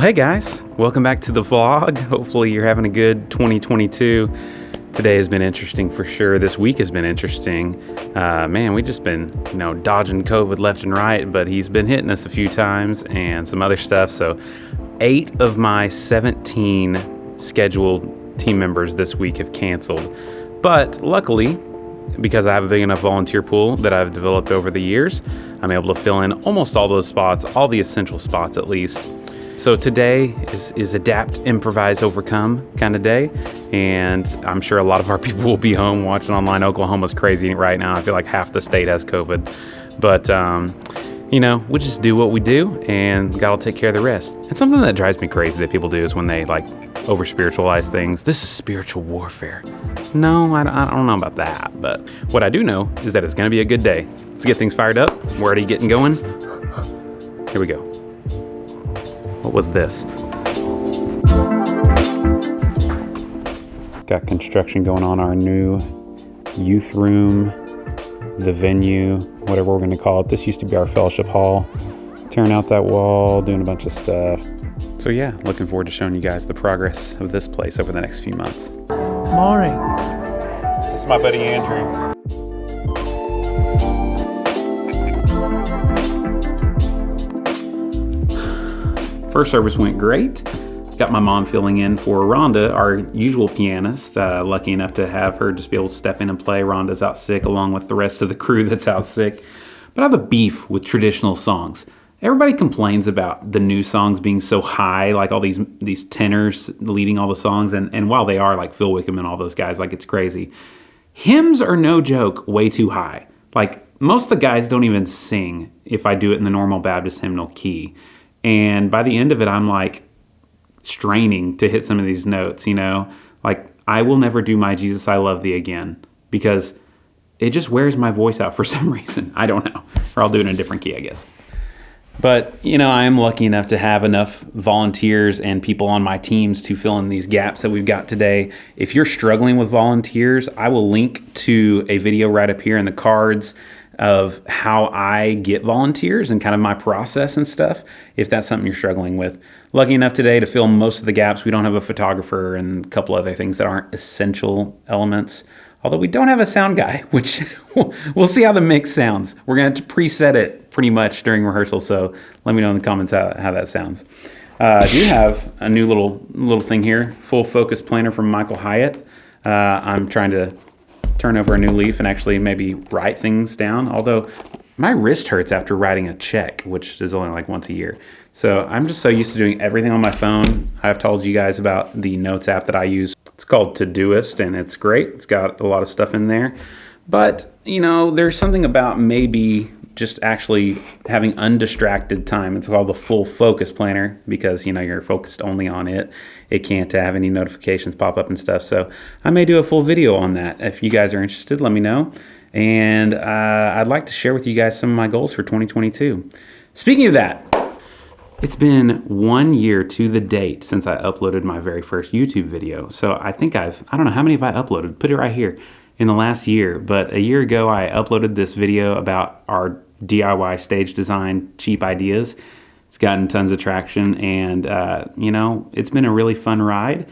Well, hey guys, welcome back to the vlog. Hopefully you're having a good 2022. Today has been interesting for sure. This week has been interesting. Man, we've just been, dodging COVID left and right, but he's been hitting us a few times and some other stuff. So 8 of my 17 scheduled team members this week have canceled. But luckily, because I have a big enough volunteer pool that I've developed over the years, I'm able to fill in almost all those spots, all the essential spots at least. So today is adapt, improvise, overcome kind of day. And I'm sure a lot of our people will be home watching online. Oklahoma's crazy right now. I feel like half the state has COVID. But, we just do what we do and God will take care of the rest. And something that drives me crazy that people do is when they over spiritualize things. This is spiritual warfare. No, I don't know about that. But what I do know is that it's going to be a good day. Let's get things fired up. We're already getting going. Here we go. What was this? Got construction going on our new youth room, the venue, whatever we're going to call it. This used to be our fellowship hall. Tearing out that wall, doing a bunch of stuff. So yeah, looking forward to showing you guys the progress of this place over the next few months. Morning. This is my buddy Andrew. First service went great. Got my mom filling in for Rhonda, our usual pianist. Lucky enough to have her just be able to step in and play. Rhonda's out sick along with the rest of the crew that's out sick. But I have a beef with traditional songs. Everybody complains about the new songs being so high, like all these tenors leading all the songs. And while they are, like Phil Wickham and all those guys, it's crazy. Hymns are no joke way too high. Most of the guys don't even sing if I do it in the normal Baptist hymnal key. And by the end of it, I'm straining to hit some of these notes, I will never do My Jesus, I Love Thee again because it just wears my voice out for some reason. I don't know. Or I'll do it in a different key, I guess. But, I am lucky enough to have enough volunteers and people on my teams to fill in these gaps that we've got today. If you're struggling with volunteers, I will link to a video right up here in the cards of how I get volunteers and kind of my process and stuff, if that's something you're struggling with. Lucky enough today to fill most of the gaps. We don't have a photographer and a couple other things that aren't essential elements. Although we don't have a sound guy, which we'll see how the mix sounds. We're going to have to preset it pretty much during rehearsal, so let me know in the comments how that sounds. I do have a new little thing here, full focus planner from Michael Hyatt. I'm trying to turn over a new leaf and actually maybe write things down. Although my wrist hurts after writing a check, which is only once a year. So I'm just so used to doing everything on my phone. I've told you guys about the notes app that I use. It's called Todoist and it's great. It's got a lot of stuff in there. But, there's something about maybe just actually having undistracted time. It's called the full focus planner because, you're focused only on it. It can't have any notifications pop up and stuff. So I may do a full video on that. If you guys are interested, let me know. And I'd like to share with you guys some of my goals for 2022. Speaking of that, it's been 1 year to the date since I uploaded my very first YouTube video. So I think I don't know how many have I uploaded. Put it right here. In the last year, but a year ago I uploaded this video about our DIY stage design cheap ideas. It's gotten tons of traction and it's been a really fun ride.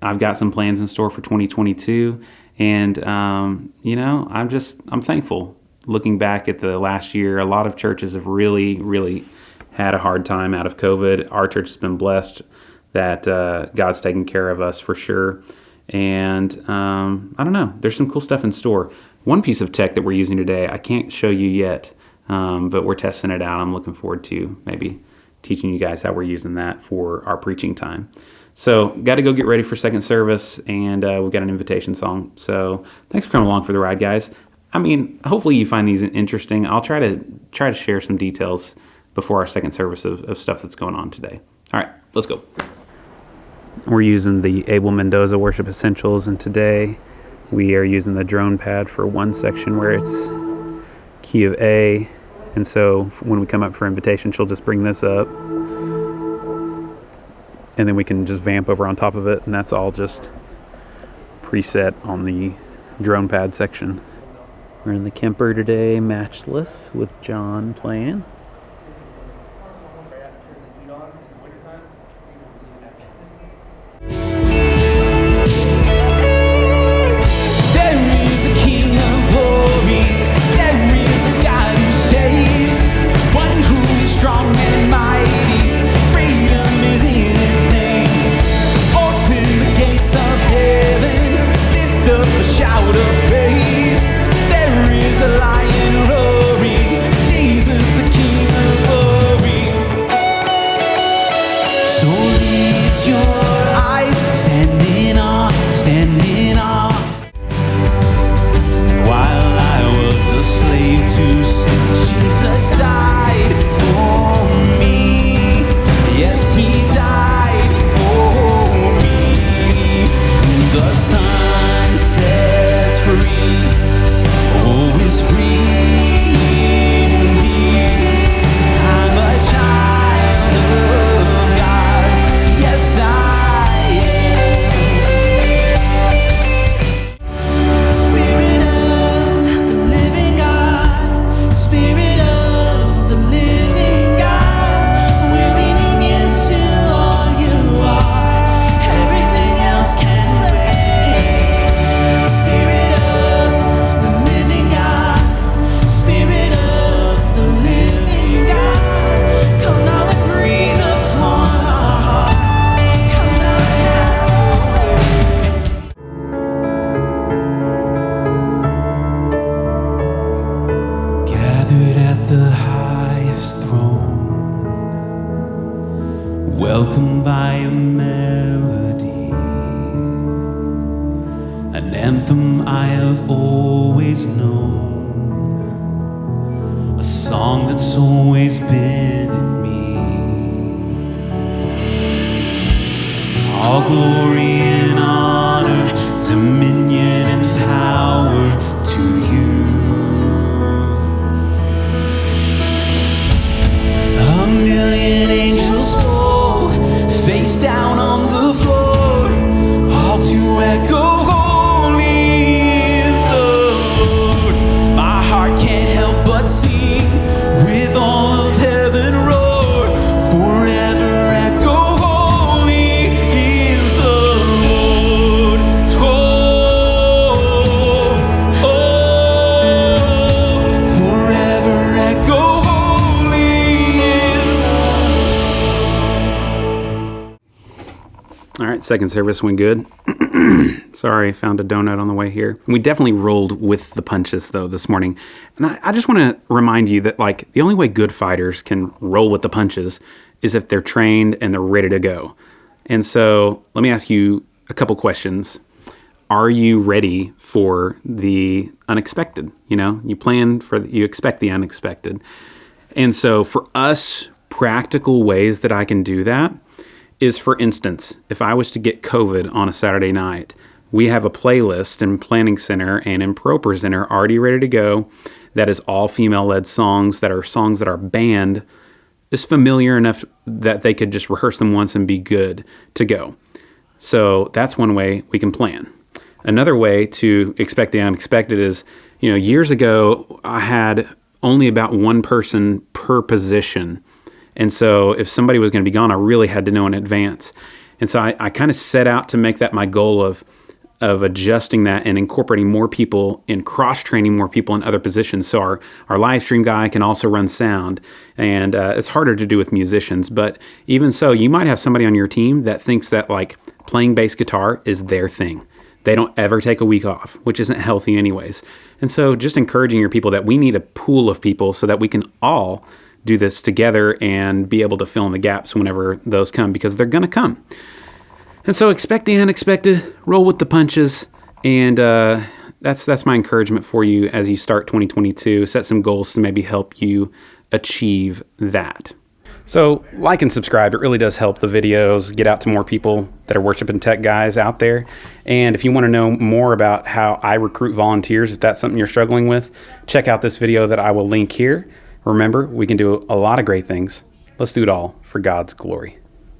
I've got some plans in store for 2022 and I'm thankful. Looking back at the last year, a lot of churches have really had a hard time out of COVID. Our church has been blessed that God's taken care of us for sure. And I don't know, there's some cool stuff in store. One piece of tech that we're using today, I can't show you yet, but we're testing it out. I'm looking forward to maybe teaching you guys how we're using that for our preaching time. So got to go get ready for second service, and we've got an invitation song. So thanks for coming along for the ride, guys. Hopefully you find these interesting. I'll try to share some details before our second service of stuff that's going on today. All right, let's go. We're using the Abel Mendoza Worship Essentials, and today we are using the drone pad for one section where it's key of A, and so when we come up for invitation, she'll just bring this up, and then we can just vamp over on top of it, and that's all just preset on the drone pad section. We're in the Kemper today, Matchless, with John playing. So lift your eyes, standing on. While I was a slave to sin, Jesus died for me. Yes, he died for me. The Son sets free. Oh, is free indeed. I'm a child of God. Yes, I am. Spirit of the living God. Spirit of the living God. We're leaning into all you are. Everything else can wait. Spirit of the living God. Spirit of the living God. Come now and breathe upon our hearts. Come now and have your way. Gathered at the highest throne, welcomed by a melody, an anthem I have always known, a song that's always been in me. All glory and honor, dominion and power to you. A million angels fall, face down on the floor, all to echo, holy is the Lord. My heart can't help but sing, with all of heaven roar, forever echo, holy is the Lord. Oh, oh, forever echo, holy is the All right, second service went good. Sorry, found a donut on the way here. We definitely rolled with the punches, though, this morning. And I just want to remind you that, like, the only way good fighters can roll with the punches is if they're trained and they're ready to go. And so let me ask you a couple questions. Are you ready for the unexpected? You know, you expect the unexpected. And so for us, practical ways that I can do that is, for instance, if I was to get COVID on a Saturday night, we have a playlist in Planning Center and in Pro Presenter already ready to go that is all female-led songs that our band is familiar enough that they could just rehearse them once and be good to go. So that's one way we can plan. Another way to expect the unexpected is, years ago, I had only about one person per position. And so if somebody was going to be gone, I really had to know in advance. And so I kind of set out to make that my goal of adjusting that and incorporating more people and cross-training more people in other positions. So our live stream guy can also run sound. And it's harder to do with musicians. But even so, you might have somebody on your team that thinks that, like, playing bass guitar is their thing. They don't ever take a week off, which isn't healthy anyways. And so just encouraging your people that we need a pool of people so that we can all do this together and be able to fill in the gaps whenever those come, because they're going to come. And so expect the unexpected, roll with the punches, and that's my encouragement for you as you start 2022. Set some goals to maybe help you achieve that. So like and subscribe. It really does help the videos get out to more people that are worship and tech guys out there. And if you want to know more about how I recruit volunteers, if that's something you're struggling with, check out this video that I will link here. Remember, we can do a lot of great things. Let's do it all for God's glory.